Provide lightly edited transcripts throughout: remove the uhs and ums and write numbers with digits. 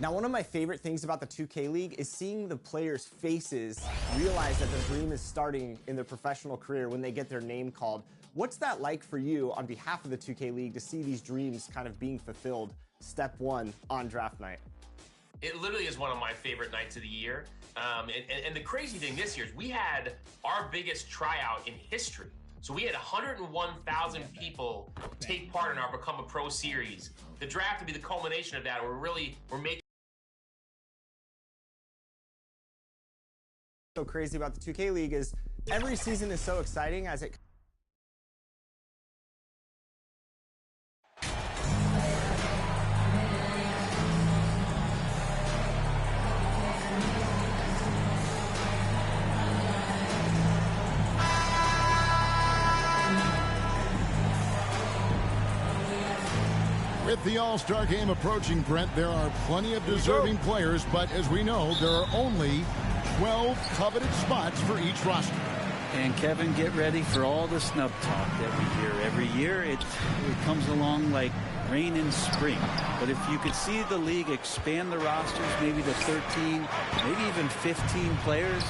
Now, one of my favorite things about the 2K League is seeing the players' faces realize that their dream is starting in their professional career when they get their name called. What's that like for you on behalf of the 2K League to see these dreams kind of being fulfilled step one on draft night? It literally is one of my favorite nights of the year. And the crazy thing this year is we had our biggest tryout in history. So we had 101,000 people take part in our Become a Pro series. The draft would be the culmination of that. We're making. So crazy about the 2K League is every season is so exciting as it With the All-Star game approaching, Brent, there are plenty of deserving players, but as we know, there are only 12 coveted spots for each roster. And Kevin, get ready for all the snub talk that we hear every year. It comes along like rain in spring. But if you could see the league expand the rosters, maybe to 13, maybe even 15 players,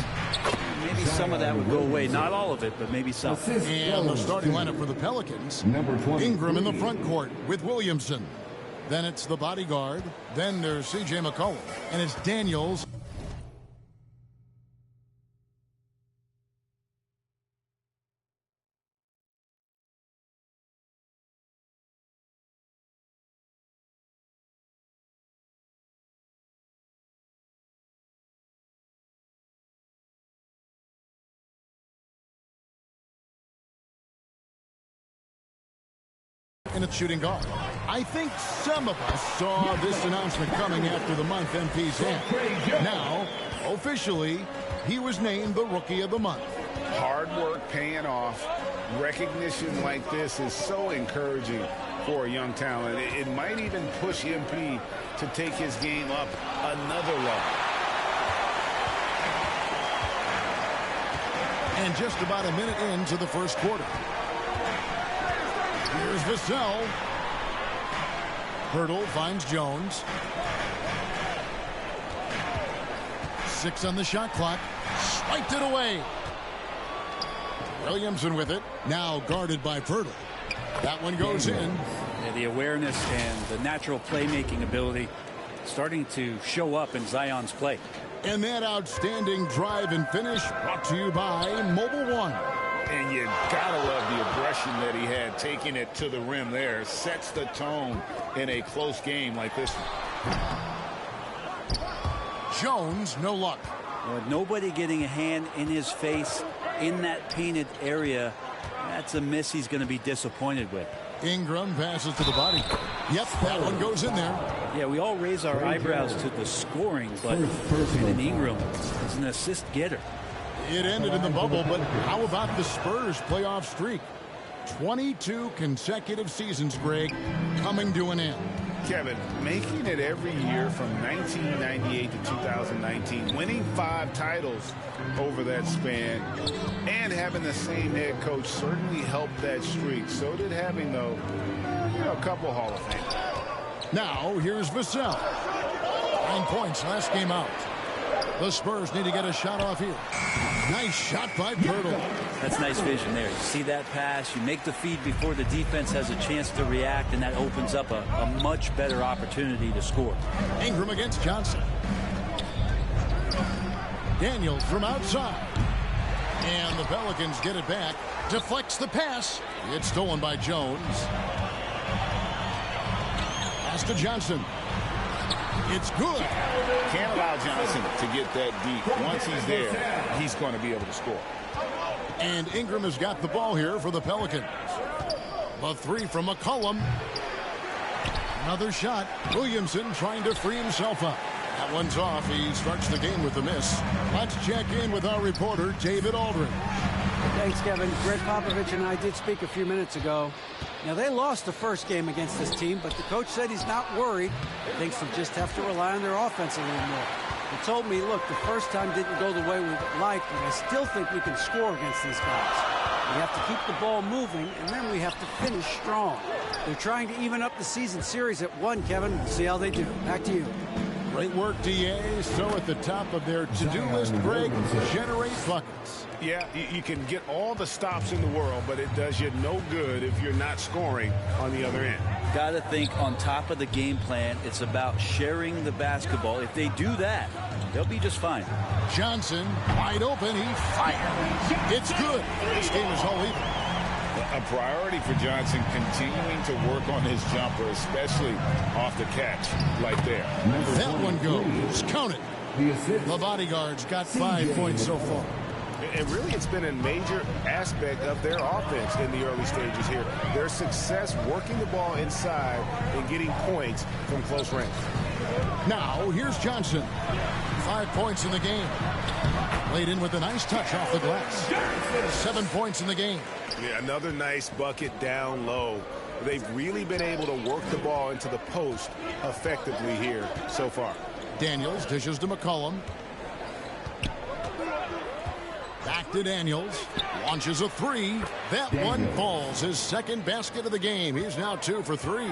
maybe some of that would go away. Not all of it, but maybe some. And the starting lineup for the Pelicans, Ingram in the front court with Williamson. Then it's the bodyguard. Then there's C.J. McCollum. And it's Daniels. And it's shooting guard. I think some of us saw this announcement coming after the month MP's end. Now, officially, he was named the Rookie of the Month. Hard work paying off. Recognition like this is so encouraging for a young talent. It might even push MP to take his game up another level. And just about a minute into the first quarter. Here's Vassell. Hurdle finds Jones. 6 on the shot clock. Swiped it away. Williamson with it. Now guarded by Hurdle. That one goes in. Yeah, the awareness and the natural playmaking ability starting to show up in Zion's play. And that outstanding drive and finish brought to you by Mobile One. And you gotta love the aggression that he had, taking it to the rim there. Sets the tone in a close game like this one. Jones, no luck. Well, nobody getting a hand in his face in that painted area. That's a miss he's going to be disappointed with. Ingram passes to the body. Yep, that one goes in there. Yeah, we all raise our eyebrows to the scoring, but Brandon Ingram is an assist getter. It ended in the bubble, but how about the Spurs playoff streak? 22 consecutive seasons, Greg, coming to an end. Kevin, making it every year from 1998 to 2019, winning 5 titles over that span, and having the same head coach certainly helped that streak. So did having, though, a couple Hall of Fame. Now, here's Vassell. 9 points last game out. The Spurs need to get a shot off here. Nice shot by Hurdle. That's nice vision there. You see that pass, you make the feed before the defense has a chance to react, and that opens up a much better opportunity to score. Ingram against Johnson. Daniels from outside. And the Pelicans get it back. Deflects the pass. It's stolen by Jones. Pass to Johnson. It's good. Can't allow Johnson to get that deep. Once he's there, he's going to be able to score. And Ingram has got the ball here for the Pelicans. The 3 from McCollum. Another shot. Williamson trying to free himself up. That one's off. He starts the game with a miss. Let's check in with our reporter, David Aldridge. Thanks, Kevin. Greg Popovich and I did speak a few minutes ago. Now, they lost the first game against this team, but the coach said he's not worried. Thinks they'll just have to rely on their offense a little more. He told me, look, the first time didn't go the way we liked, but I still think we can score against these guys. We have to keep the ball moving, and then we have to finish strong. They're trying to even up the season series at 1, Kevin. We'll see how they do. Back to you. Great work, DA. So at the top of their to-do list, Greg, generate buckets. Yeah, you can get all the stops in the world, but it does you no good if you're not scoring on the other end. Got to think on top of the game plan, it's about sharing the basketball. If they do that, they'll be just fine. Johnson, wide open, he fires. It's good. This game is all even. A priority for Johnson continuing to work on his jumper, especially off the catch like there. That one goes. Count it. The bodyguards got 5 points so far. And really, it's been a major aspect of their offense in the early stages here. Their success working the ball inside and getting points from close range. Now, here's Johnson. 5 points in the game. Laid in with a nice touch off the glass. 7 points in the game. Yeah, another nice bucket down low. They've really been able to work the ball into the post effectively here so far. Daniels dishes to McCollum. Back to Daniels. Launches a three. That one falls. His second basket of the game. He's now 2 for 3.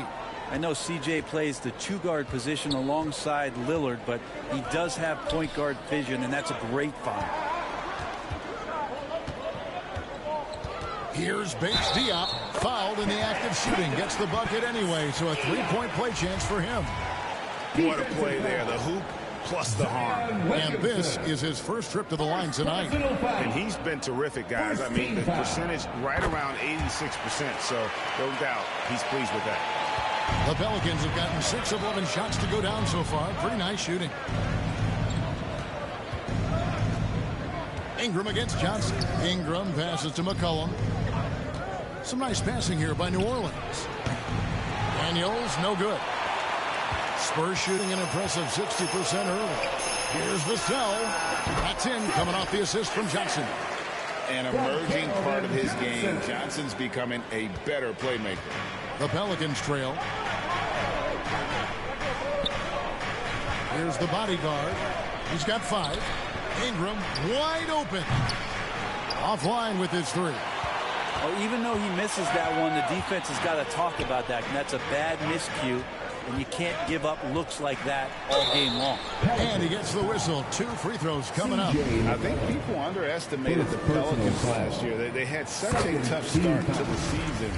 I know CJ plays the 2-guard position alongside Lillard, but he does have point guard vision, and that's a great find. Here's Bates Diop. Fouled in the act of shooting. Gets the bucket anyway, so a 3-point play chance for him. What a play there. The hoop plus the harm. And this is his first trip to the line tonight. And he's been terrific, guys. I mean, the percentage right around 86%, so no doubt he's pleased with that. The Pelicans have gotten 6 of 11 shots to go down so far. Pretty nice shooting. Ingram against Johnson. Ingram passes to McCollum. Some nice passing here by New Orleans. Daniels, no good. Spurs shooting an impressive 60% early. Here's Vassell. That's in, coming off the assist from Johnson. An emerging part of his game. Johnson's becoming a better playmaker. The Pelicans trail. Here's the bodyguard. He's got 5. Ingram wide open. Offline with his 3. Oh, even though he misses that one, the defense has got to talk about that. And that's a bad miscue. And you can't give up looks like that all game long. And he gets the whistle. 2 free throws coming up. I think people underestimated the Pelicans last year. They had such a tough start to the season,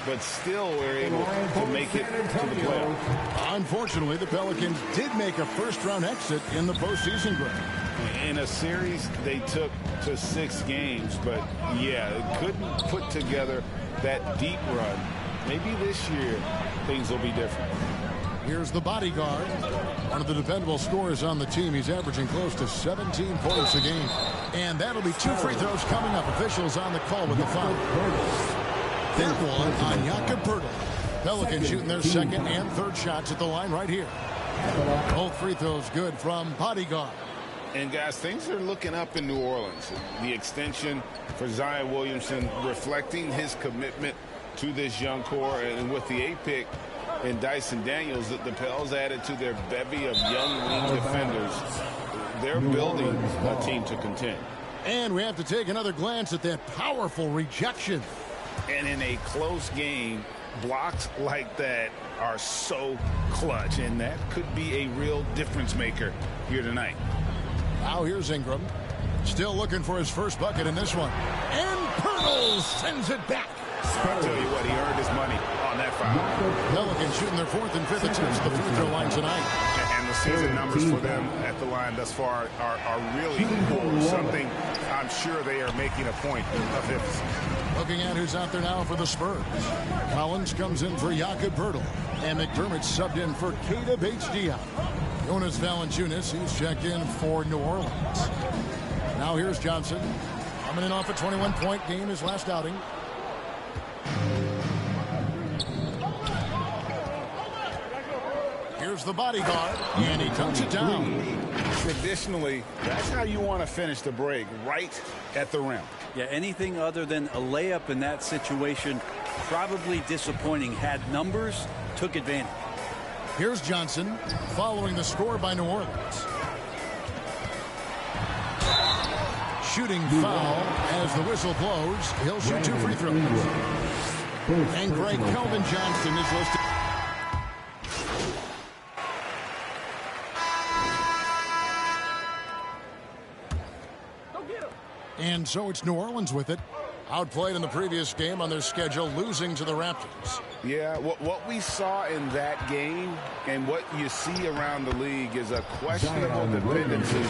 but still were able to make it to the playoffs. Unfortunately, the Pelicans did make a first-round exit in the postseason, Greg. In a series they took to 6 games, but yeah, couldn't put together that deep run. Maybe this year things will be different. Here's the bodyguard. One of the dependable scorers on the team. He's averaging close to 17 points a game. And that'll be 2 free throws coming up. Officials on the call with the foul. That one on Jakob Poeltl. Pelicans shooting their second and third shots at the line right here. Both free throws good from bodyguard. And guys, things are looking up in New Orleans. The extension for Zion Williamson reflecting his commitment to this young core, and with the 8th pick and Dyson Daniels, the Pels added to their bevy of young wing defenders. They're building a team to contend. And we have to take another glance at that powerful rejection. And in a close game, blocks like that are so clutch, and that could be a real difference maker here tonight. Now here's Ingram. Still looking for his first bucket in this one. And Poeltl sends it back. I'll tell you what, he earned his money on that foul. Pelicans shooting their 4th and 5th attempts at the free throw line tonight. And the season numbers for them at the line thus far are really poor. Something I'm sure they are making a point of emphasis. Looking at who's out there now for the Spurs. Collins comes in for Jakob Poeltl. And McDermott subbed in for Keita Bates-Diop. Jonas Valanciunas, he's checked in for New Orleans. Now here's Johnson. Coming in off a 21-point game his last outing. Here's the bodyguard, and he dunks it down. Traditionally, that's how you want to finish the break, right at the rim. Yeah, anything other than a layup in that situation, probably disappointing. Had numbers, took advantage. Here's Johnson, following the score by New Orleans. Shooting foul as the whistle blows. He'll shoot 2 free throws. And Greg Kelvin Johnson is listed. And so it's New Orleans with it. Outplayed in the previous game on their schedule, losing to the Raptors. Yeah, what we saw in that game and what you see around the league is a questionable dependency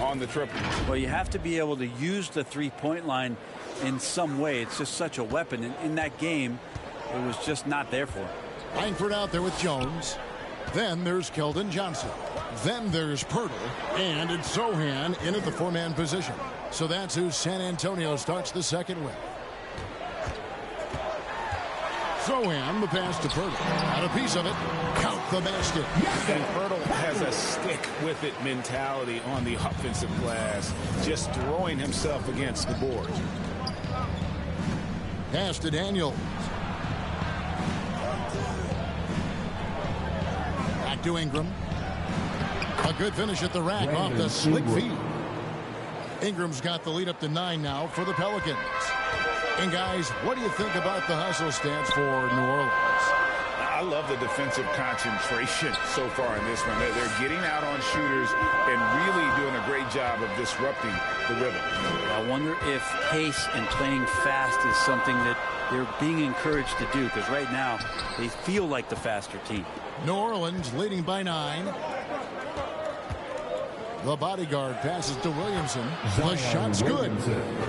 on the triple. Well, you have to be able to use the three-point line in some way. It's just such a weapon. And in that game, it was just not there for him. Langford out there with Jones. Then there's Keldon Johnson. Then there's Pirtle. And it's Sohan in at the four-man position. So that's who San Antonio starts the second with. Sohan, the pass to Pirtle. Got a piece of it. Count the basket. And Pirtle has a stick-with-it mentality on the offensive glass, just throwing himself against the board. Pass to Daniels. Back to Ingram. A good finish at the rack off the slick feed. Ingram's got the lead up to 9 now for the Pelicans. And guys, what do you think about the hustle stance for New Orleans? I love the defensive concentration so far in this one. They're getting out on shooters and really doing a great job of disrupting the rhythm. I wonder if pace and playing fast is something that they're being encouraged to do, because right now they feel like the faster team. New Orleans leading by 9. The bodyguard passes to Williamson. The shot's good.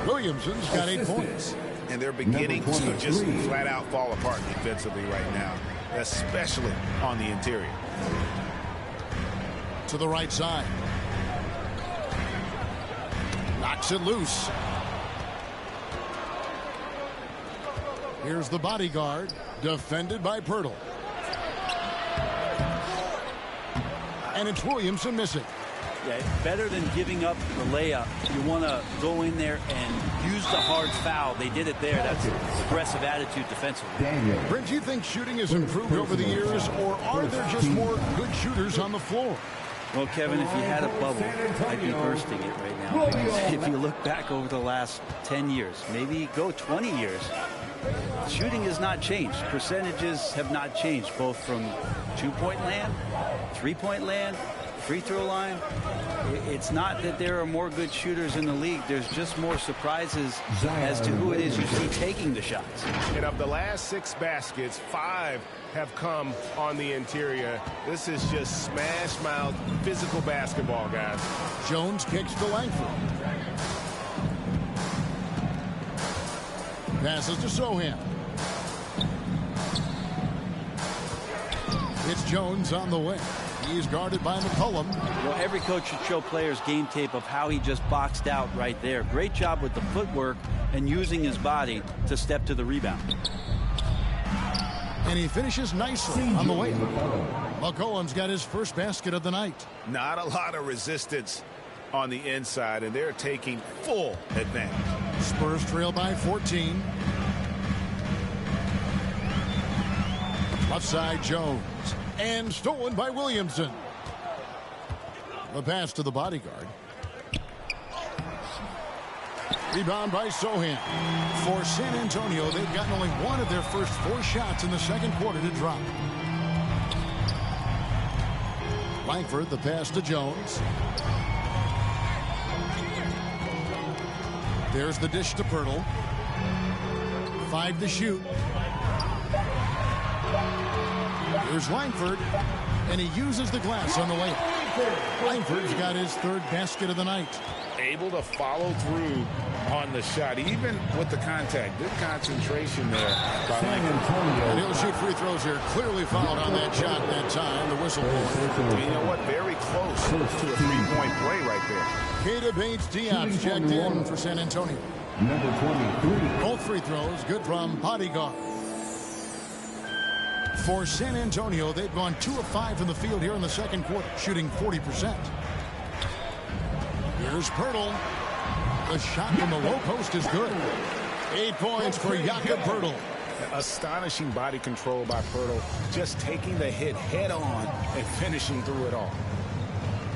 Williamson's got 8 points. And they're beginning to just flat out fall apart defensively right now, especially on the interior. To the right side. Knocks it loose. Here's the bodyguard, defended by Pirtle. And it's Williamson missing. Yeah, better than giving up the layup. You want to go in there and use the hard foul. They did it there. That's aggressive attitude defensively. Brent, do you think shooting has improved over the years, or are there just more good shooters on the floor? Well, Kevin, if you had a bubble, I'd be bursting it right now. Because if you look back over the last 10 years, maybe go 20 years, shooting has not changed. Percentages have not changed, both from two-point land, three-point land, free throw line. It's not that there are more good shooters in the league. There's just more surprises as to who it is you see taking the shots. And of the last 6 baskets, 5 have come on the interior. This is just smash mouth physical basketball, guys. Jones kicks to Langford. Passes to Sohan. It's Jones on the way. He's guarded by McCollum. Well, every coach should show players game tape of how he just boxed out right there. Great job with the footwork and using his body to step to the rebound. And he finishes nicely on the way. McCollum's got his first basket of the night. Not a lot of resistance on the inside, and they're taking full advantage. Spurs trail by 14. Left side, Jones. And stolen by Williamson. The pass to the bodyguard. Rebound by Sohan. For San Antonio, they've gotten only one of their first 4 shots in the second quarter to drop. Langford, the pass to Jones. There's the dish to Pirtle. 5 to shoot. Here's Langford, and he uses the glass on the way. Langford's got his 3rd basket of the night. Able to follow through on the shot, even with the contact. Good concentration there by Langford. And he'll shoot free throws here. Clearly fouled on that shot that time. The whistle blows. You know what? Very close to a 3-point play right there. Keita Bates-Diop's checked in for San Antonio. Number 23. Both free throws good from bodyguard. For San Antonio, they've gone 2 of 5 from the field here in the second quarter, shooting 40%. Here's Pirtle. The shot from the low post is good. 8 points for Jakob Pirtle. Astonishing body control by Pirtle, just taking the hit head on and finishing through it all.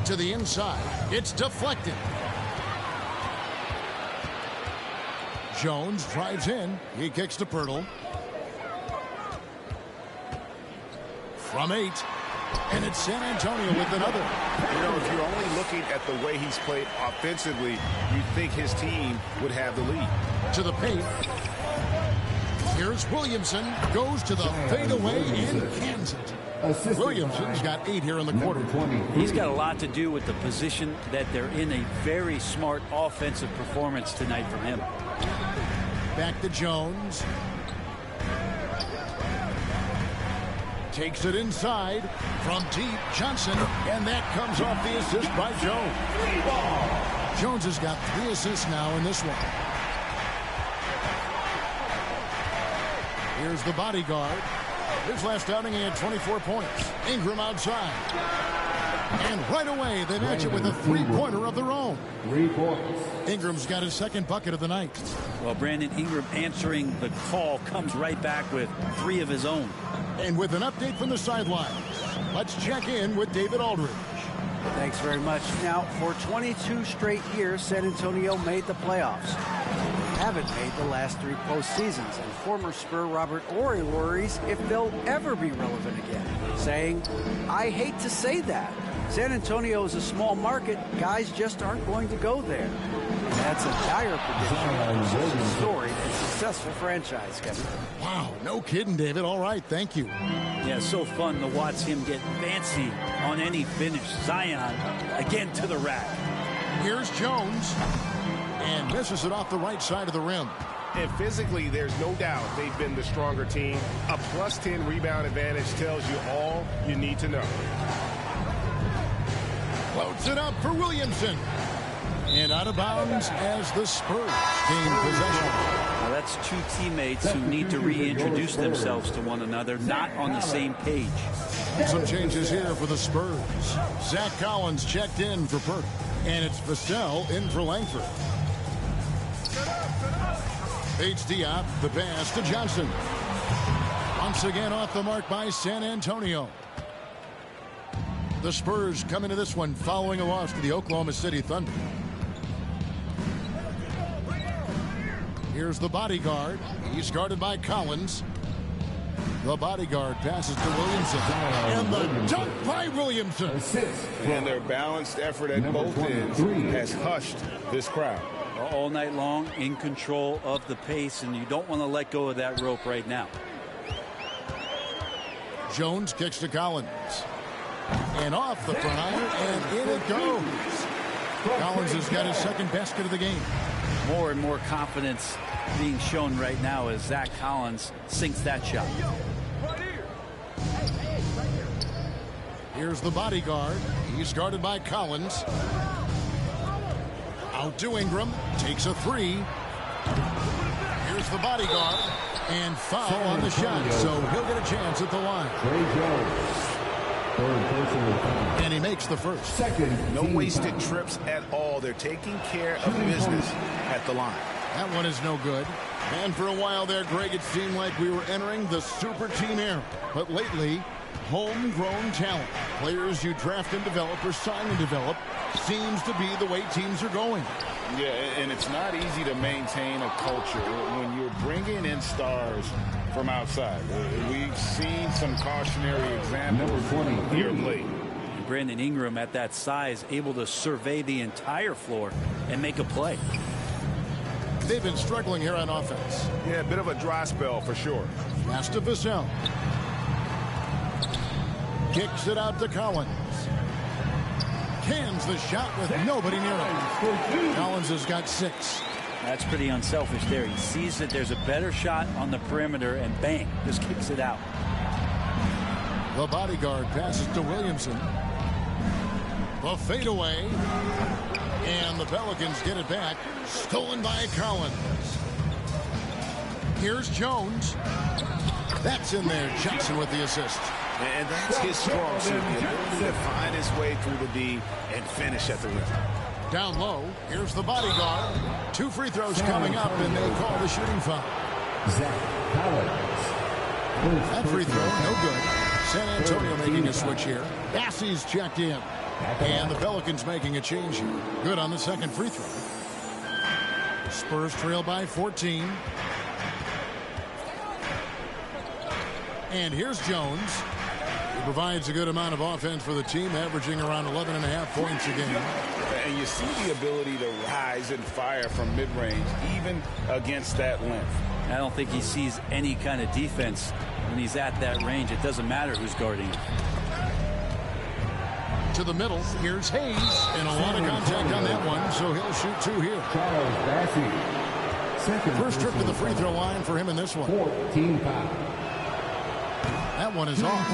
To the inside, it's deflected. Jones drives in. He kicks to Pirtle. From 8, And it's San Antonio with another. You know, if you're only looking at the way he's played offensively, you'd think his team would have the lead. To the paint. Here's Williamson. Goes to the fadeaway and cans it. Williamson's got 8 here in the quarter. He's got a lot to do with the position that they're in. A very smart offensive performance tonight from him. Back to Jones. Takes it inside from deep. Johnson, and that comes off the assist by Jones. Jones has got 3 assists now in this one. Here's the bodyguard. His last outing, he had 24 points. Ingram outside. And right away, they match it with a 3-pointer of their own. 3 points. Ingram's got his 2nd bucket of the night. Well, Brandon Ingram answering the call comes right back with 3 of his own. And with an update from the sidelines, let's check in with David Aldridge. Thanks very much. Now, for 22 straight years, San Antonio made the playoffs. Haven't made the last 3 postseasons, and former Spur Robert Ory worries if they'll ever be relevant again, saying, "I hate to say that. San Antonio is a small market. Guys just aren't going to go there." And that's a dire prediction for such a storied and successful franchise, Kevin. Wow, no kidding, David. All right, thank you. Yeah, so fun to watch him get fancy on any finish. Zion again to the rack. Here's Jones. And misses it off the right side of the rim. And physically, there's no doubt they've been the stronger team. A +10 rebound advantage tells you all you need to know. Floats it up for Williamson. And out of bounds as the Spurs gain possession. Now that's 2 teammates who need to reintroduce themselves to one another, not on the same page. Some changes here for the Spurs. Zach Collins checked in for Perk. And it's Vassell in for Langford. Bates Diop, the pass to Johnson. Once again off the mark by San Antonio. The Spurs come into this one following a loss to the Oklahoma City Thunder. Here's the bodyguard. He's guarded by Collins. The bodyguard passes to Williamson. And the dunk by Williamson. And their balanced effort at both ends has hushed this crowd. All night long, in control of the pace, and you don't want to let go of that rope right now. Jones kicks to Collins. And off the front iron, and in it goes. Collins has got his 2nd basket of the game. More and more confidence being shown right now as Zach Collins sinks that shot. Here's the bodyguard. He's guarded by Collins. Out to Ingram. Takes a 3. Here's the bodyguard. And foul on the shot. So he'll get a chance at the line. And he makes the first. No wasted trips at all. They're taking care of business at the line. That one is no good. And for a while there, Greg, it seemed like we were entering the super team era. But lately, homegrown talent, players you draft and develop or sign and develop, seems to be the way teams are going. Yeah, and it's not easy to maintain a culture when you're bringing in stars from outside. We've seen some cautionary examples here late. Brandon Ingram at that size, able to survey the entire floor and make a play. They've been struggling here on offense. Yeah, a bit of a dry spell for sure. Pass to Vassell. Kicks it out to Collins. Cans the shot with nobody near him. Collins has got 6. That's pretty unselfish there. He sees that there's a better shot on the perimeter and bang, just kicks it out. The bodyguard passes to Williamson. The fadeaway. And the Pelicans get it back. Stolen by Collins. Here's Jones. That's in there. Johnson with the assist. And that's his strong suit, the ability to find his way through the D and finish at the rim. Down low, here's the bodyguard. 2 free throws coming up, and they call the shooting foul. That free throw, no good. San Antonio making a switch here. Bassey's checked in. And the Pelicans making a change here. Good on the 2nd free throw. Spurs trail by 14. And here's Jones. provides a good amount of offense for the team, averaging around 11.5 points a game. And you see the ability to rise and fire from mid-range, even against that length. I don't think he sees any kind of defense when he's at that range. It doesn't matter who's guarding him. To the middle, here's Hayes, and a lot of contact on that one, so he'll shoot 2 here. Charles Bassey. Second First trip to the free throw line for him in this one. 14 foul. That one is off.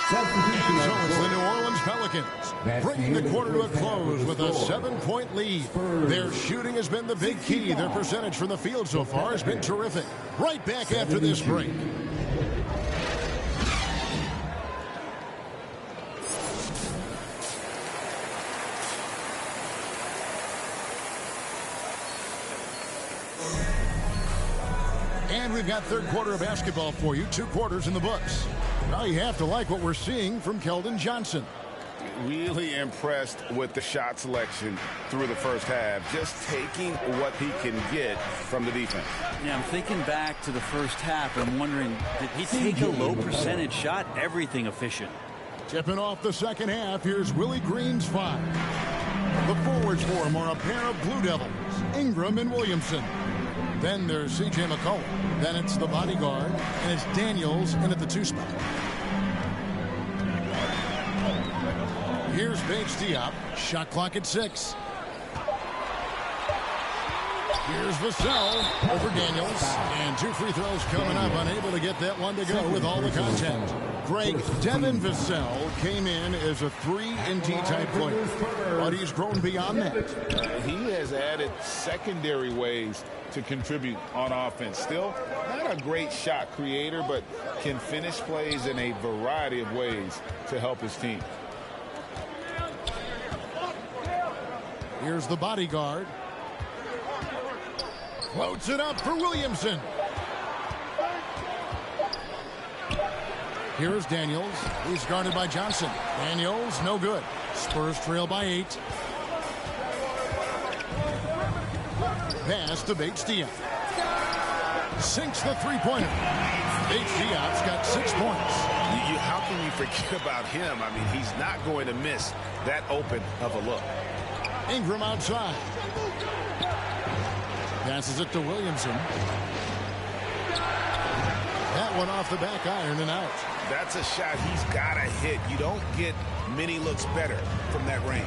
Substitution. So it's the New Orleans Pelicans bringing the quarter to a close with a 7-point lead. Their shooting has been the big key. Their percentage from the field so far has been terrific. Right back after this break. And we've got third quarter of basketball for you. 2 quarters in the books. Now you have to like what we're seeing from Keldon Johnson. Really impressed with the shot selection through the first half. Just taking what he can get from the defense. Yeah, I'm thinking back to the first half. I'm wondering, did he take a low percentage shot? Everything efficient. Tipping off the second half, here's Willie Green's 5. The forwards for him are a pair of Blue Devils, Ingram and Williamson. Then there's C.J. McCollum. Then it's the bodyguard, and it's Daniels in at the 2 spot. Here's Bates Diop. Shot clock at 6. Here's Vassell over Daniels. And 2 free throws coming up. Unable to get that one to go with all the contact. Greg, Devin Vassell came in as a 3-and-D type player. But he's grown beyond that. He has added secondary ways to contribute on offense. Still not a great shot creator, but can finish plays in a variety of ways to help his team. Here's the bodyguard. Floats it up for Williamson. Here's Daniels. He's guarded by Johnson. Daniels, no good. Spurs trail by 8. Pass to Bates Diop. Sinks the 3-pointer. Bates Diop's got 6 points. How can you forget about him? I mean, he's not going to miss that open of a look. Ingram outside. Passes it to Williamson. That one off the back iron and out. That's a shot he's got to hit. You don't get many looks better from that range.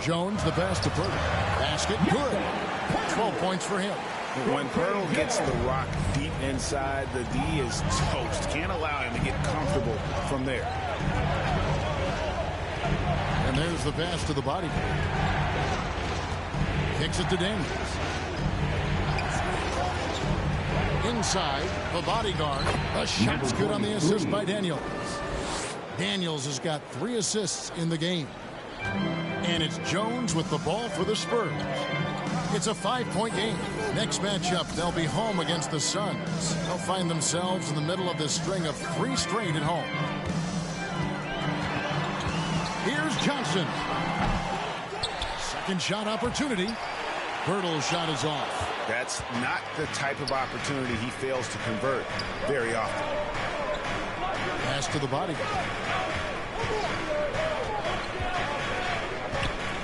Jones, the pass to Pirtle. Basket, good. 12 points for him. When Pirtle gets the rock deep inside, the D is toast. Can't allow him to get comfortable from there. And there's the pass to the body. Kicks it to Daniels. Inside, the bodyguard. The shot's good on the assist by Daniels. Daniels has got 3 assists in the game. And it's Jones with the ball for the Spurs. It's a 5-point game. Next matchup, they'll be home against the Suns. They'll find themselves in the middle of this string of 3 straight at home. Here's Johnson. Second shot opportunity. Pirtle's shot is off. That's not the type of opportunity he fails to convert very often. Pass to the bodyguard.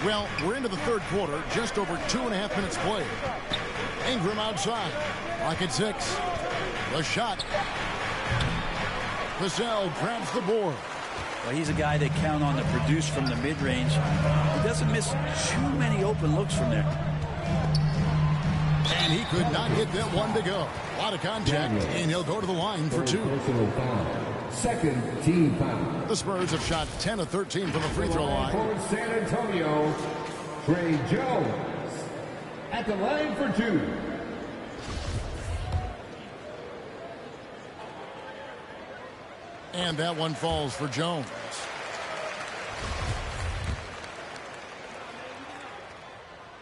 Well, we're into the third quarter, just over 2.5 minutes played. Ingram outside. Clock at 6. The shot. Vassell grabs the board. Well, he's a guy they count on to produce from the mid-range. He doesn't miss too many open looks from there. And he could not get that one to go. A lot of contact, and he'll go to the line for 2. Second team foul. The Spurs have shot 10 of 13 from the free throw line. For San Antonio, Trey Jones at the line for 2. And that one falls for Jones.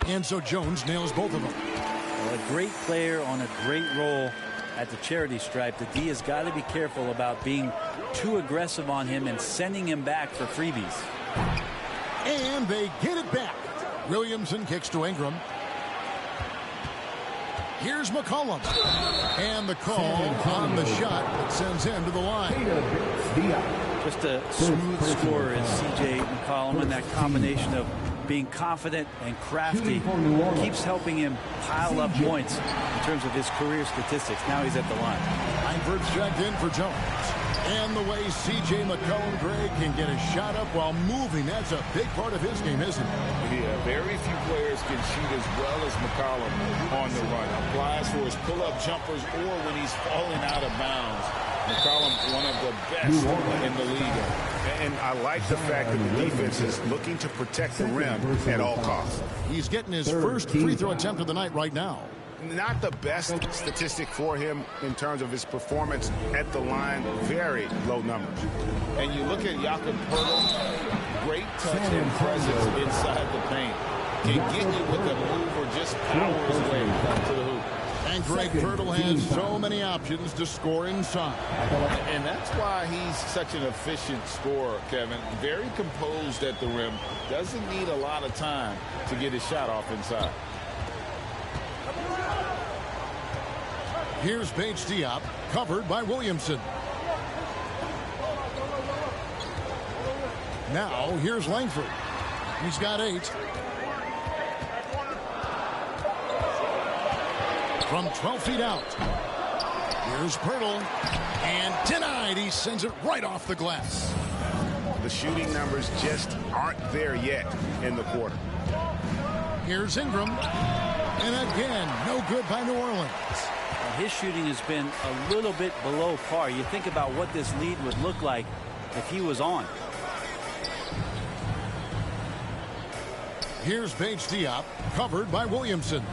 And so Jones nails both of them. Well, a great player on a great role at the charity stripe. The D has got to be careful about being too aggressive on him and sending him back for freebies. And they get it back. Williamson kicks to Ingram. Here's McCollum. And the call on the shot that sends him to the line. Just a smooth scorer is C.J. McCollum, and that combination of being confident and crafty keeps helping him pile up points in terms of his career statistics. Now he's at the line. Langford checked in for Jones. And the way C.J. McCollum, Greg, can get a shot up while moving, that's a big part of his game, isn't it? Yeah, very few players can shoot as well as McCollum on the run. Applies for his pull-up jumpers or when he's falling out of bounds. McCollum, one of the best in the league. And I like the fact that the defense is looking to protect the rim at all costs. He's getting his first free throw attempt of the night right now. Not the best statistic for him in terms of his performance at the line. Very low numbers. And you look at Jakob Poeltl, great touch and presence inside the paint. Can get you with a move or just power his way to the hoop. And Greg Poeltl has so many options to score inside. And that's why he's such an efficient scorer, Kevin. Very composed at the rim. Doesn't need a lot of time to get his shot off inside. Here's Paige Diop, covered by Williamson. Now, here's Langford. He's got 8. From 12 feet out. Here's Poeltl. And denied. He sends it right off the glass. The shooting numbers just aren't there yet in the quarter. Here's Ingram. And again, no good by New Orleans. His shooting has been a little bit below par. You think about what this lead would look like if he was on. Here's Paige Diop, covered by Williamson.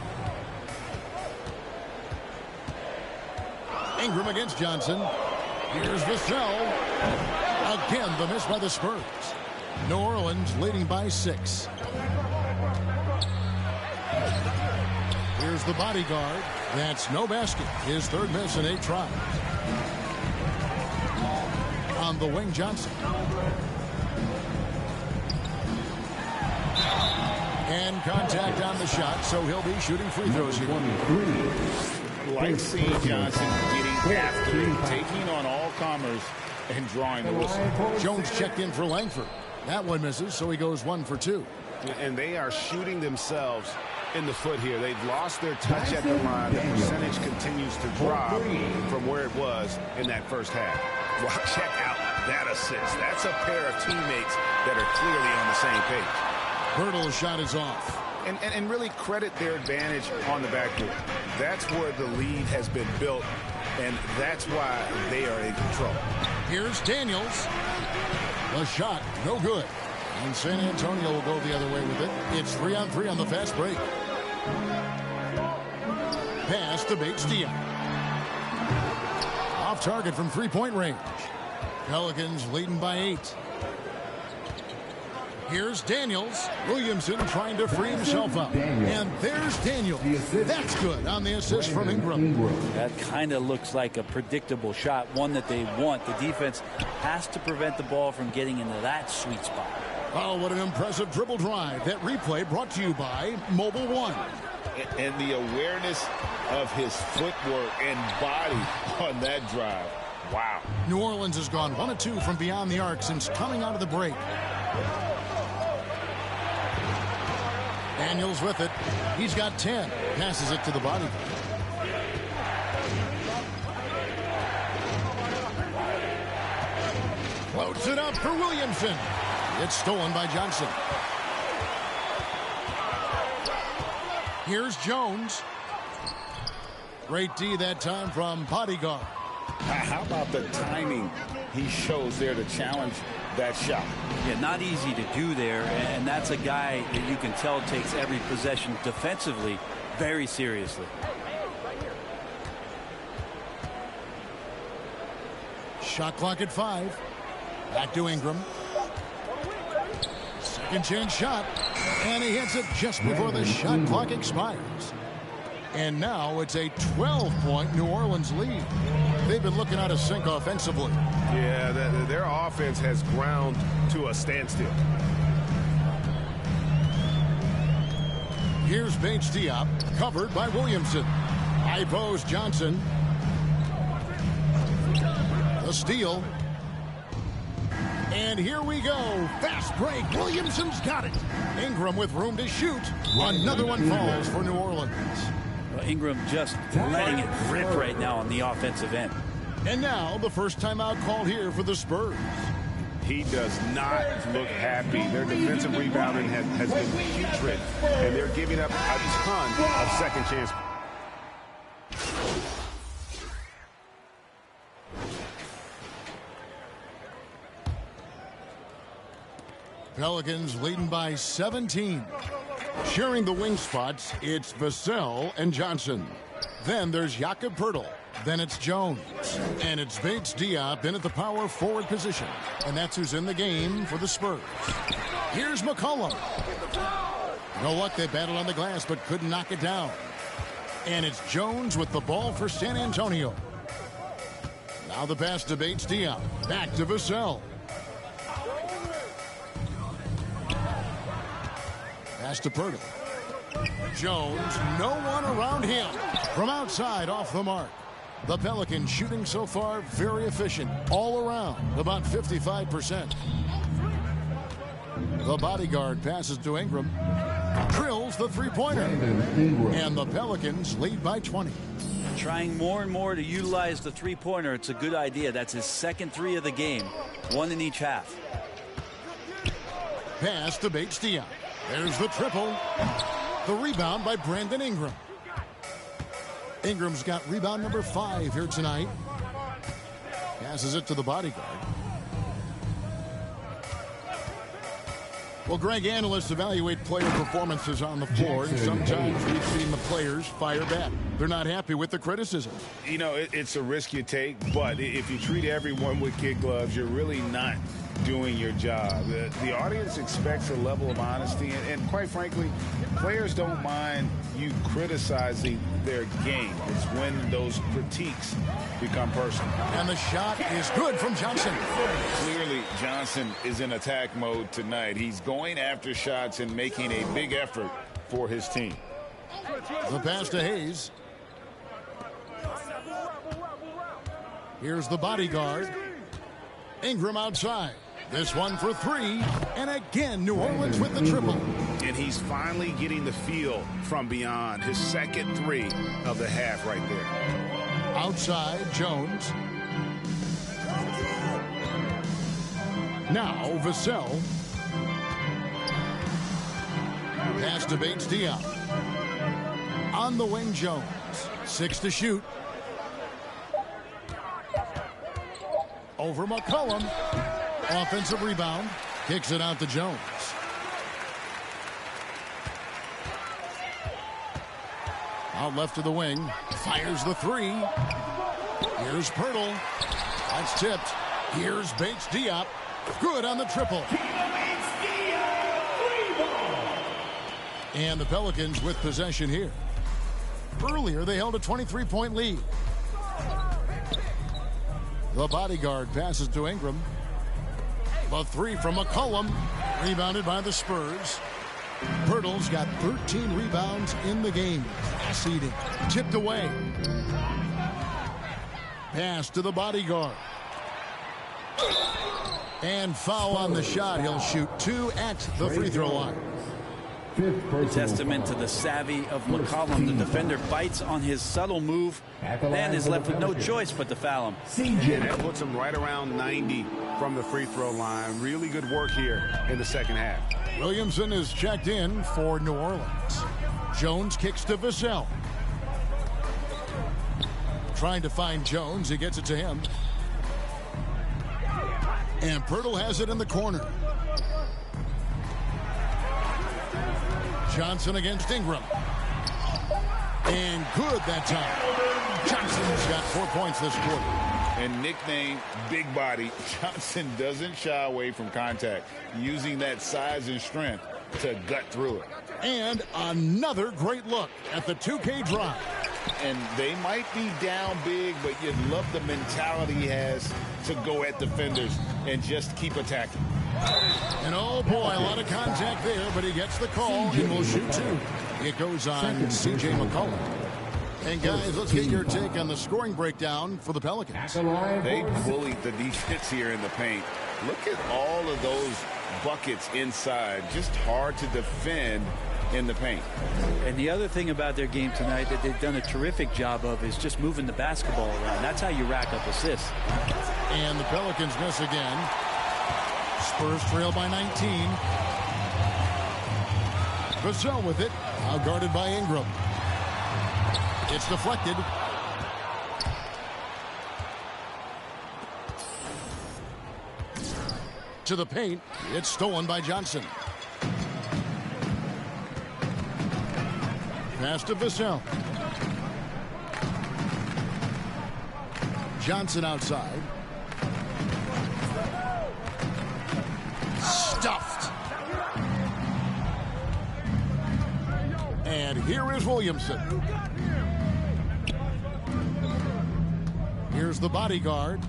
Ingram against Johnson. Here's Vassell. Again, the miss by the Spurs. New Orleans leading by 6. Here's the bodyguard. That's no basket. His third miss in 8 tries. On the wing, Johnson. And contact on the shot, so he'll be shooting free throws here. Like seeing Johnson getting after it, taking on all comers and drawing the whistle. Jones checked in for Langford. That one misses, so he goes 1 for 2. And they are shooting themselves in the foot here. They've lost their touch at the line. The percentage continues to drop from where it was in that first half. Well, check out that assist. That's a pair of teammates that are clearly on the same page. Poeltl's shot is off. And really credit their advantage on the backboard. That's where the lead has been built, and that's why they are in control. Here's Daniels. The shot, no good. And San Antonio will go the other way with it. It's 3-on-3 on the fast break. Pass to Paige Diop. Off target from three-point range. Pelicans leading by 8. Here's Daniels. Williamson trying to free himself up. And there's Daniels. That's good on the assist from Ingram. That kind of looks like a predictable shot, one that they want. The defense has to prevent the ball from getting into that sweet spot. Oh, what an impressive dribble drive. That replay brought to you by Mobile One. And the awareness of his footwork and body on that drive. Wow. New Orleans has gone 1 of 2 from beyond the arc since coming out of the break. Daniels with it. He's got 10. Passes it to the body. Floats it up for Williamson. It's stolen by Johnson. Here's Jones. Great D that time from bodyguard. How about the timing he shows there to challenge that shot? Yeah, not easy to do there, and that's a guy that you can tell takes every possession defensively very seriously. Shot clock at 5. Back to Ingram. Second chance shot, and he hits it just before the shot clock expires. And now it's a 12-point New Orleans lead. They've been looking out of sync offensively. Yeah, their offense has ground to a standstill. Here's Paige Diop, covered by Williamson. High post, Johnson. The steal. And here we go. Fast break. Williamson's got it. Ingram with room to shoot. Another one falls for New Orleans. Well, Ingram just letting it rip right now on the offensive end. And now the first timeout called here for the Spurs. He does not look happy. Their defensive rebounding has been putrid, and they're giving up a ton of second chance. Pelicans leading by 17. Sharing the wing spots, it's Vassell and Johnson. Then there's Jakob Poeltl. Then it's Jones. And it's Bates Diop in at the power forward position. And that's who's in the game for the Spurs. Here's McCollum. No luck, they battled on the glass but couldn't knock it down. And it's Jones with the ball for San Antonio. Now the pass to Bates Diop. Back to Vassell. Pass to Poeltl. Jones, no one around him. From outside, off the mark. The Pelicans shooting so far very efficient. All around, about 55%. The bodyguard passes to Ingram. Drills the three-pointer. And the Pelicans lead by 20. Trying more and more to utilize the three-pointer. It's a good idea. That's his second three of the game. One in each half. Pass to Bates Diop. There's the triple. The rebound by Brandon Ingram. Ingram's got rebound number 5 here tonight. Passes it to the bodyguard. Well, Greg, analysts evaluate player performances on the floor, and sometimes we've seen the players fire back. They're not happy with the criticism. You know, it's a risk you take, but if you treat everyone with kid gloves, you're really not doing your job. The audience expects a level of honesty, and quite frankly, players don't mind you criticizing their game. It's when those critiques become personal. And the shot is good from Johnson. Clearly, Johnson is in attack mode tonight. He's going after shots and making a big effort for his team. The pass to Hayes. Here's the bodyguard. Ingram outside. This one for 3. And again, New Orleans with the triple. And he's finally getting the feel from beyond. His second 3 of the half right there. Outside, Jones. Now, Vassell. Pass to Bates Diop. On the wing, Jones. 6 to shoot. Over McCollum. Offensive rebound. Kicks it out to Jones. Out left to the wing. Fires the 3. Here's Poeltl. That's tipped. Here's Bates Diop. Good on the triple. And the Pelicans with possession here. Earlier, they held a 23-point lead. The bodyguard passes to Ingram. The 3 from McCollum. Rebounded by the Spurs. Poeltl's got 13 rebounds in the game. Pass eating. Tipped away. Pass to the bodyguard. And foul on the shot. He'll shoot 2 at the free throw line. A testament to the savvy of McCollum. The defender bites on his subtle move, then is left with no choice but to foul him. That puts him right around 90 from the free throw line. Really good work here in the second half. Williamson is checked in for New Orleans. Jones kicks to Vassell. Trying to find Jones. He gets it to him. And Poeltl has it in the corner. Johnson against Ingram. And good that time. Johnson's got 4 points this quarter. And nicknamed Big Body, Johnson doesn't shy away from contact, using that size and strength to gut through it. And another great look at the 2K drive. And they might be down big, but you love the mentality he has to go at defenders and just keep attacking. And oh boy, a lot of contact there, but he gets the call and will shoot 2. It goes on C.J. McCollum. And guys, let's get your take on the scoring breakdown for the Pelicans. They bullied the defense here in the paint. Look at all of those buckets inside. Just hard to defend in the paint. And the other thing about their game tonight that they've done a terrific job of is just moving the basketball around. That's how you rack up assists. And the Pelicans miss again. Spurs trail by 19. Vassell with it. Now guarded by Ingram. It's deflected. To the paint. It's stolen by Johnson. Pass to Vassell. Johnson outside. Stuffed. And here is Williamson. Here's the bodyguard.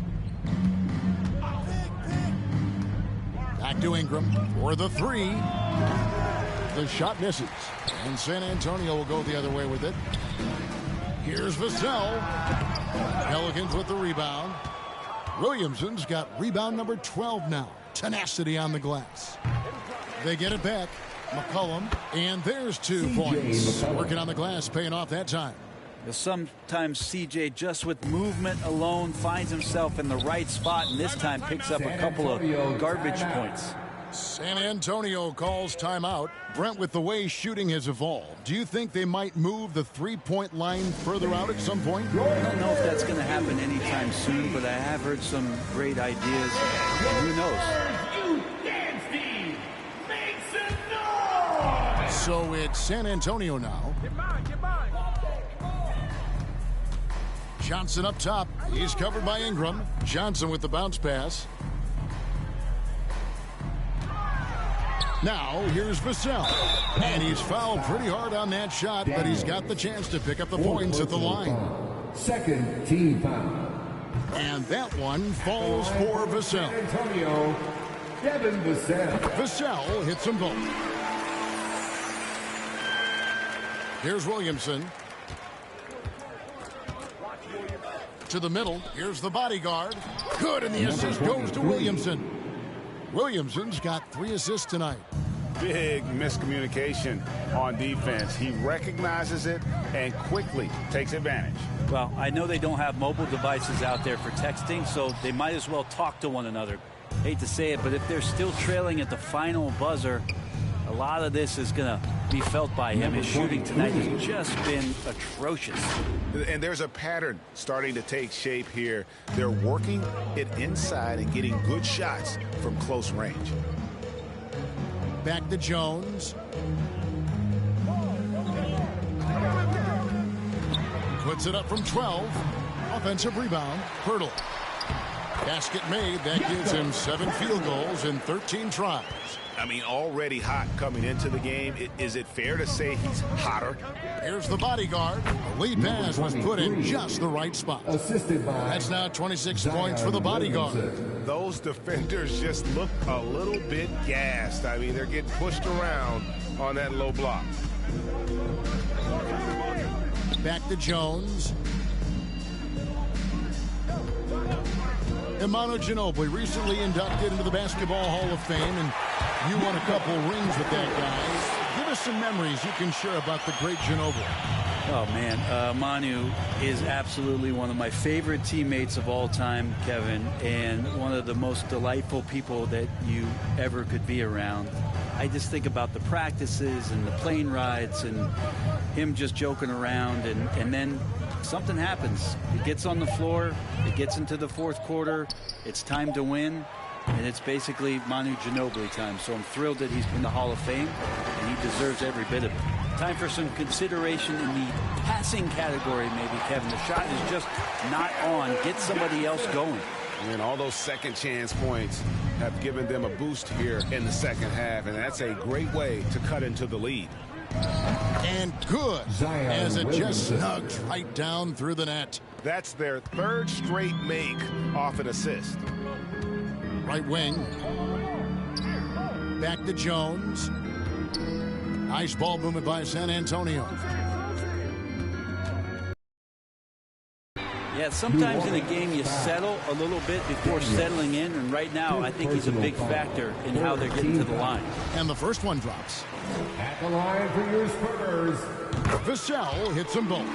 Back to Ingram for the three. The shot misses. And San Antonio will go the other way with it. Here's Vassell. Pelicans with the rebound. Williamson's got rebound number 12 now. Tenacity on the glass. They get it back. McCollum. And there's 2 points. Working on the glass, paying off that time. Sometimes CJ, just with movement alone, finds himself in the right spot, and this time picks up a couple of garbage points. San Antonio calls timeout. Brent, with the way shooting has evolved, do you think they might move the three-point line further out at some point? I don't know if that's going to happen anytime soon, but I have heard some great ideas. Who knows? So it's San Antonio now. Johnson up top. He's covered by Ingram. Johnson with the bounce pass. Now, here's Vassell. And he's fouled pretty hard on that shot, but he's got the chance to pick up the points at the line. Second team foul. And that one falls for Vassell. Antonio, Devin Vassell. Vassell hits them both. Here's Williamson. To the middle. Here's the bodyguard. Good, and the assist goes to Williamson. Williamson's got 3 assists tonight. Big miscommunication on defense. He recognizes it and quickly takes advantage. Well, I know they don't have mobile devices out there for texting, so they might as well talk to one another. Hate to say it, but if they're still trailing at the final buzzer, a lot of this is going to be felt by him. His shooting tonight has just been atrocious. And there's a pattern starting to take shape here. They're working it inside and getting good shots from close range. Back to Jones. Puts it up from 12. Offensive rebound. Hurdle. Basket made. That gives him 7 field goals in 13 tries. I mean, already hot coming into the game. Is it fair to say he's hotter? Here's the bodyguard. The lead pass was put in just the right spot. Assisted by. That's now 26 points for the bodyguard. Those defenders just look a little bit gassed. I mean, they're getting pushed around on that low block. Back to Jones. Emmanuel Ginobili, recently inducted into the Basketball Hall of Fame, and you won a couple rings with that guy. Give us some memories you can share about the great Ginobili. Oh, man. Manu is absolutely one of my favorite teammates of all time, Kevin, and one of the most delightful people that you ever could be around. I just think about the practices and the plane rides and him just joking around, and then something happens. It gets on the floor. It gets into the fourth quarter. It's time to win. And it's basically Manu Ginobili time. So I'm thrilled that he's in the Hall of Fame, and he deserves every bit of it. Time for some consideration in the passing category, maybe, Kevin. The shot is just not on. Get somebody else going. And all those second chance points have given them a boost here in the second half, and that's a great way to cut into the lead. And good, as it just snugs right down through the net. That's their 3rd straight make off an assist. Right wing. Back to Jones. Nice ball movement by San Antonio. Yeah, sometimes in a game you settle a little bit before settling in, and right now I think he's a big factor in how they're getting to the line. And the first one drops. At the line for your Spurs, Vassell hits them both.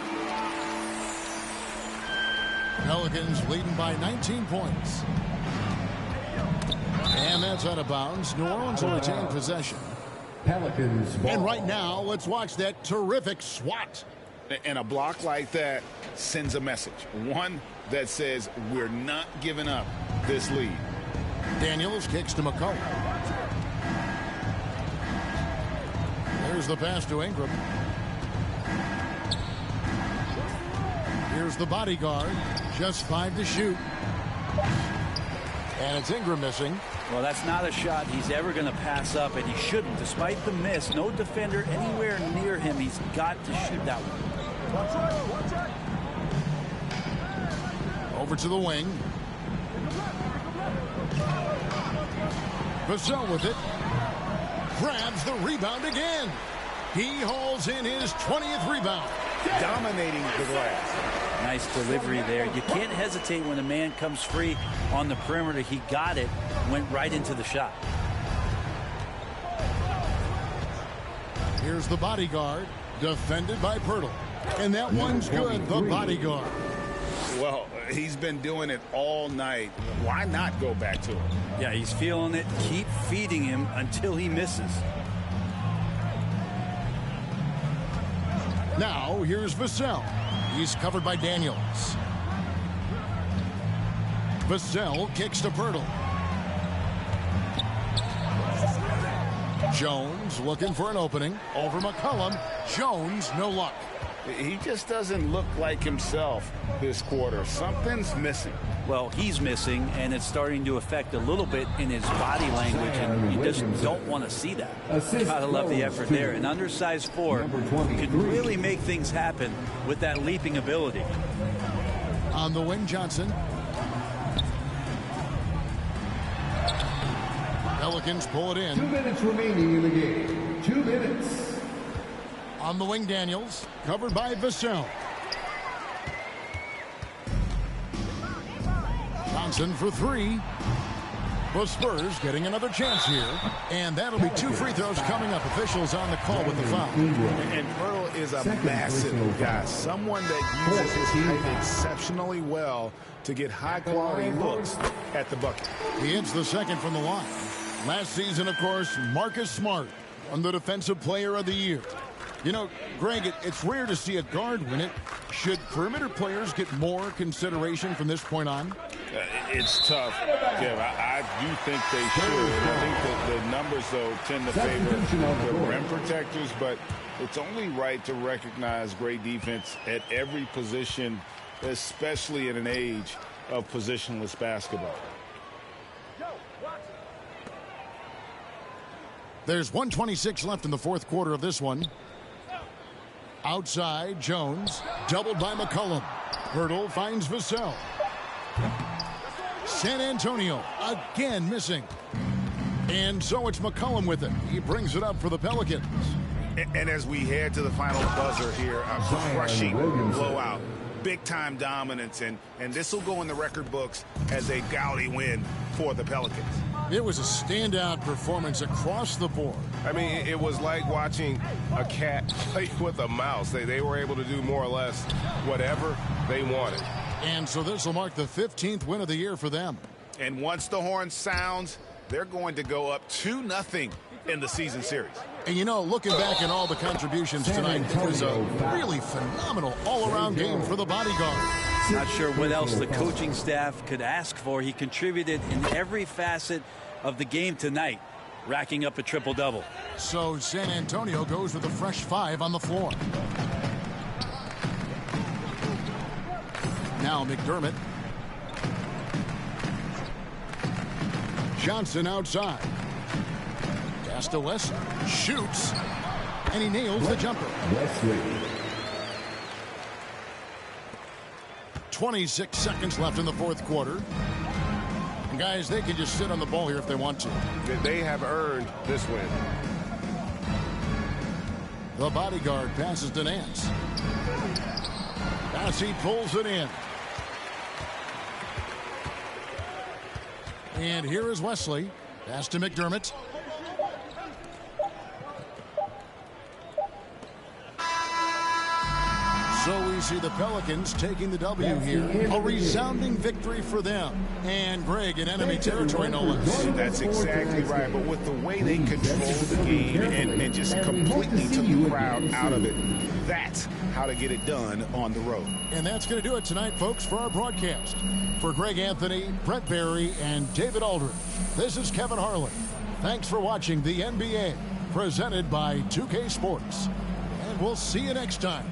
Pelicans leading by 19 points. And that's out of bounds. New Orleans will retain possession. Pelicans ball. And right now, let's watch that terrific swat. And a block like that sends a message. One that says we're not giving up this lead. Daniels kicks to McCollum. There's the pass to Ingram. Here's the bodyguard. Just 5 to shoot. And it's Ingram missing. Well, that's not a shot he's ever going to pass up, and he shouldn't. Despite the miss, no defender anywhere near him. He's got to shoot that one. Over to the wing. Vassell with it. Grabs the rebound again. He hauls in his 20th rebound. Dominating the glass. Nice delivery there. You can't hesitate when a man comes free on the perimeter. He got it, went right into the shot. Here's the bodyguard, defended by Pirtle. And that one's good, the bodyguard. Well, he's been doing it all night. Why not go back to him? Yeah, he's feeling it. Keep feeding him until he misses. Now, here's Vassell. He's covered by Daniels. Vassell kicks to Pirtle. Jones looking for an opening. Over McCollum. Jones, no luck. He just doesn't look like himself this quarter. Something's missing. Well, he's missing, and it's starting to affect a little bit in his body language, and you just don't want to see that. Gotta love the effort there. An undersized forward could really make things happen with that leaping ability. On the wing, Johnson. Pelicans pull it in. 2 minutes remaining in the game. 2 minutes. On the wing, Daniels, covered by Vassell. Johnson for 3. The Spurs getting another chance here. And that'll be 2 free throws coming up. Officials on the call with the foul. And Pirtle is a massive guy. Someone that uses his height exceptionally well to get high-quality looks at the bucket. He hits the second from the line. Last season, of course, Marcus Smart won the Defensive Player of the Year. You know, Greg, it's rare to see a guard win it. Should perimeter players get more consideration from this point on? It's tough, Kev. I do think they should. I think that the numbers, though, tend to favor the rim protectors, but it's only right to recognize great defense at every position, especially in an age of positionless basketball. There's 1:26 left in the fourth quarter of this one. Outside, Jones, doubled by McCollum. Pirtle finds Vassell. San Antonio again missing. And so it's McCollum with it. He brings it up for the Pelicans. And as we head to the final buzzer here, a crushing blowout. Big-time dominance, and this will go in the record books as a gaudy win for the Pelicans. It was a standout performance across the board. I mean, it was like watching a cat play with a mouse. They were able to do more or less whatever they wanted. And so this will mark the 15th win of the year for them. And once the horn sounds, they're going to go up 2-0 in the season series. And you know, looking back at all the contributions tonight, it was a really phenomenal all-around game for the bodyguard. Not sure what else the coaching staff could ask for. He contributed in every facet of the game tonight, racking up a triple-double. So San Antonio goes with a fresh 5 on the floor. Now McDermott. Johnson outside. Pass to West. Shoots. And he nails the jumper. Wesley. 26 seconds left in the fourth quarter. And guys, they can just sit on the ball here if they want to. They have earned this win. The bodyguard passes to Nance. As he pulls it in. And here is Wesley. Pass to McDermott. So we see the Pelicans taking the W here. A resounding victory for them. And Greg in enemy territory, no less. That's exactly right. But with the way they controlled the game and just completely took the crowd out of it, that's how to get it done on the road. And that's going to do it tonight, folks, for our broadcast. For Greg Anthony, Brett Barry, and David Aldridge, this is Kevin Harlan. Thanks for watching the NBA, presented by 2K Sports. And we'll see you next time.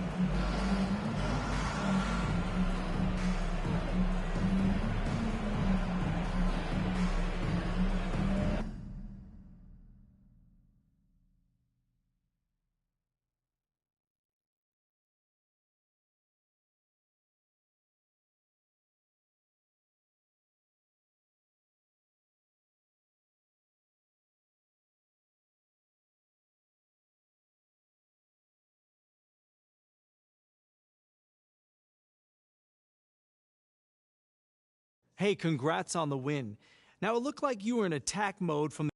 Hey, congrats on the win. Now, it looked like you were in attack mode from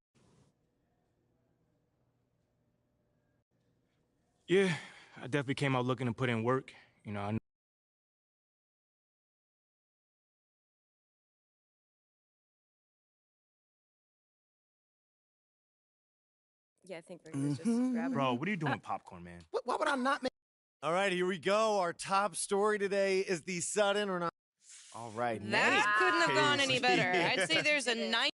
Yeah, I definitely came out looking to put in work. You know, Yeah, I think Rick was just grabbing. Bro, what are you doing with popcorn, man? Why would I not make? All right, here we go. Our top story today is the sudden or not. All right. That couldn't have gone any better. I'd say there's a 9.